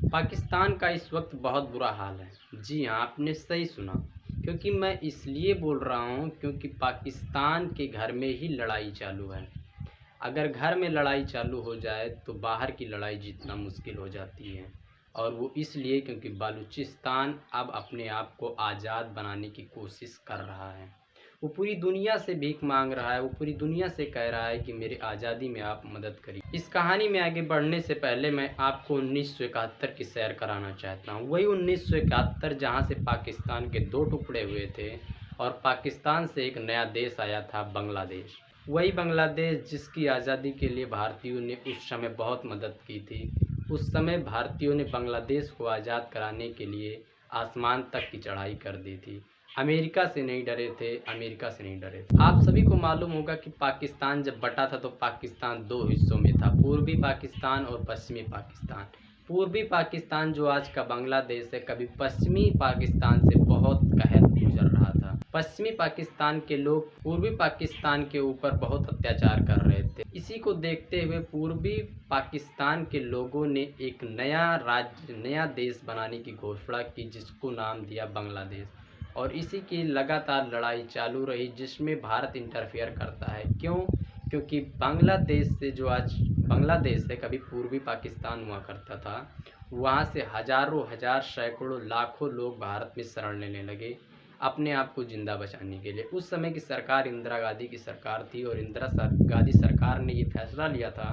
पाकिस्तान का इस वक्त बहुत बुरा हाल है। जी हाँ, आपने सही सुना। क्योंकि मैं इसलिए बोल रहा हूँ क्योंकि पाकिस्तान के घर में ही लड़ाई चालू है। अगर घर में लड़ाई चालू हो जाए तो बाहर की लड़ाई जीतना मुश्किल हो जाती है। और वो इसलिए क्योंकि बलूचिस्तान अब अपने आप को आज़ाद बनाने की कोशिश कर रहा है। वो पूरी दुनिया से भीख मांग रहा है, वो पूरी दुनिया से कह रहा है कि मेरी आज़ादी में आप मदद करिए। इस कहानी में आगे बढ़ने से पहले मैं आपको 1971 की सैर कराना चाहता हूँ। वही 1971 जहाँ से पाकिस्तान के दो टुकड़े हुए थे और पाकिस्तान से एक नया देश आया था, बांग्लादेश। वही बांग्लादेश जिसकी आज़ादी के लिए भारतीयों ने उस समय बहुत मदद की थी। उस समय भारतीयों ने बांग्लादेश को आज़ाद कराने के लिए आसमान तक की चढ़ाई कर दी थी। अमेरिका से नहीं डरे थे, अमेरिका से नहीं डरे थे। आप सभी को मालूम होगा कि पाकिस्तान जब बटा था तो पाकिस्तान दो हिस्सों में था, पूर्वी पाकिस्तान और पश्चिमी पाकिस्तान। पूर्वी पाकिस्तान जो आज का बांग्लादेश है, कभी पश्चिमी पाकिस्तान से बहुत कहर गुजर रहा था। पश्चिमी पाकिस्तान के लोग पूर्वी पाकिस्तान के ऊपर बहुत अत्याचार कर रहे थे। इसी को देखते हुए पूर्वी पाकिस्तान के लोगों ने एक नया राज्य, नया देश बनाने की घोषणा की, जिसको नाम दिया बांग्लादेश। और इसी की लगातार लड़ाई चालू रही, जिसमें भारत इंटरफेयर करता है। क्यों? क्योंकि बांग्लादेश से, जो आज बांग्लादेश है, कभी पूर्वी पाकिस्तान हुआ करता था, वहाँ से हज़ारों हजार सैकड़ों लाखों लोग भारत में शरण लेने लगे अपने आप को ज़िंदा बचाने के लिए। उस समय की सरकार इंदिरा गांधी की सरकार थी और इंदिरा गांधी सरकार ने ये फैसला लिया था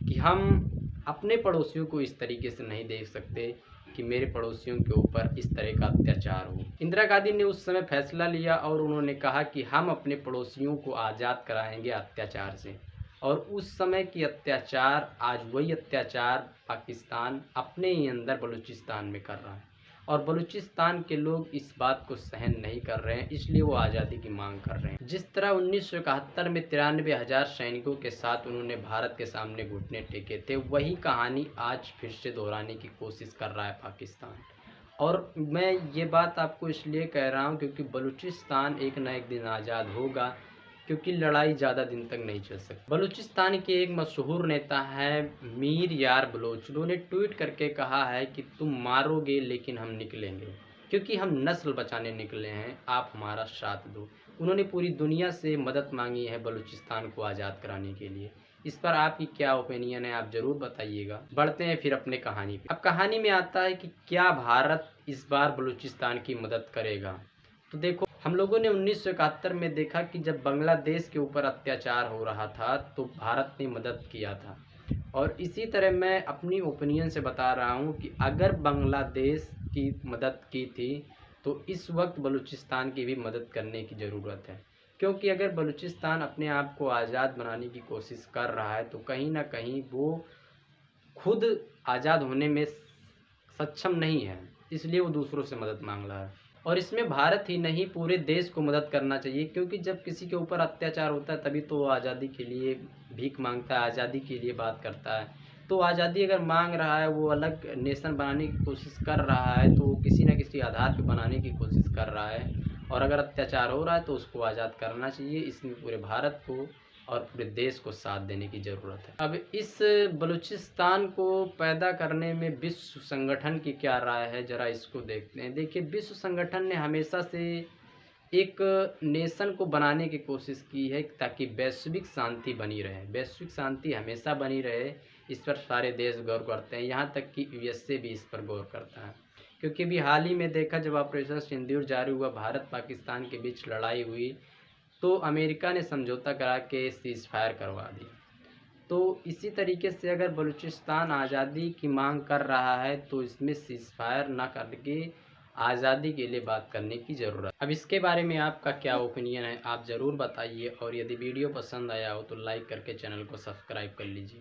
कि हम अपने पड़ोसियों को इस तरीके से नहीं देख सकते कि मेरे पड़ोसियों के ऊपर इस तरह का अत्याचार हो। इंदिरा गांधी ने उस समय फैसला लिया और उन्होंने कहा कि हम अपने पड़ोसियों को आज़ाद कराएंगे अत्याचार से। और उस समय की अत्याचार, आज वही अत्याचार पाकिस्तान अपने ही अंदर बलूचिस्तान में कर रहा है। और बलूचिस्तान के लोग इस बात को सहन नहीं कर रहे हैं, इसलिए वो आज़ादी की मांग कर रहे हैं। जिस तरह 1971 में 93,000 सैनिकों के साथ उन्होंने भारत के सामने घुटने टेके थे, वही कहानी आज फिर से दोहराने की कोशिश कर रहा है पाकिस्तान। और मैं ये बात आपको इसलिए कह रहा हूँ क्योंकि बलूचिस्तान एक ना एक दिन आज़ाद होगा, क्योंकि लड़ाई ज़्यादा दिन तक नहीं चल सकती। बलूचिस्तान के एक मशहूर नेता हैं मीर यार बलोच। उन्होंने ट्वीट करके कहा है कि तुम मारोगे लेकिन हम निकलेंगे, क्योंकि हम नस्ल बचाने निकले हैं, आप हमारा साथ दो। उन्होंने पूरी दुनिया से मदद मांगी है बलूचिस्तान को आज़ाद कराने के लिए। इस पर आपकी क्या ओपिनियन है, आप ज़रूर बताइएगा। बढ़ते हैं फिर अपने कहानी पे। अब कहानी में आता है कि क्या भारत इस बार बलूचिस्तान की मदद करेगा। तो देखो, हम लोगों ने 1971 में देखा कि जब बांग्लादेश के ऊपर अत्याचार हो रहा था तो भारत ने मदद किया था। और इसी तरह मैं अपनी ओपिनियन से बता रहा हूँ कि अगर बांग्लादेश की मदद की थी तो इस वक्त बलूचिस्तान की भी मदद करने की ज़रूरत है। क्योंकि अगर बलूचिस्तान अपने आप को आज़ाद बनाने की कोशिश कर रहा है तो कहीं ना कहीं वो खुद आज़ाद होने में सक्षम नहीं है, इसलिए वो दूसरों से मदद मांग रहा है। और इसमें भारत ही नहीं, पूरे देश को मदद करना चाहिए, क्योंकि जब किसी के ऊपर अत्याचार होता है तभी तो वो आज़ादी के लिए भीख मांगता है, आज़ादी के लिए बात करता है। तो आज़ादी अगर मांग रहा है, वो अलग नेशन बनाने की कोशिश कर रहा है, तो वो किसी न किसी आधार पर बनाने की कोशिश कर रहा है। और अगर अत्याचार हो रहा है तो उसको आज़ाद करना चाहिए। इसमें पूरे भारत को और पूरे देश को साथ देने की ज़रूरत है। अब इस बलूचिस्तान को पैदा करने में विश्व संगठन की क्या राय है, ज़रा इसको देखते हैं। देखिए, विश्व संगठन ने हमेशा से एक नेशन को बनाने की कोशिश की है ताकि वैश्विक शांति बनी रहे। वैश्विक शांति हमेशा बनी रहे, इस पर सारे देश गौर करते हैं, यहाँ तक कि यूएसए भी इस पर गौर करता है। क्योंकि अभी हाल ही में देखा, जब ऑपरेशन सिंदूर जारी हुआ, भारत पाकिस्तान के बीच लड़ाई हुई, तो अमेरिका ने समझौता करा के सीज़ फायर करवा दी। तो इसी तरीके से अगर बलूचिस्तान आज़ादी की मांग कर रहा है तो इसमें सीज़ फायर ना करके आज़ादी के लिए बात करने की ज़रूरत है। अब इसके बारे में आपका क्या ओपिनियन है, आप ज़रूर बताइए। और यदि वीडियो पसंद आया हो तो लाइक करके चैनल को सब्सक्राइब कर लीजिए।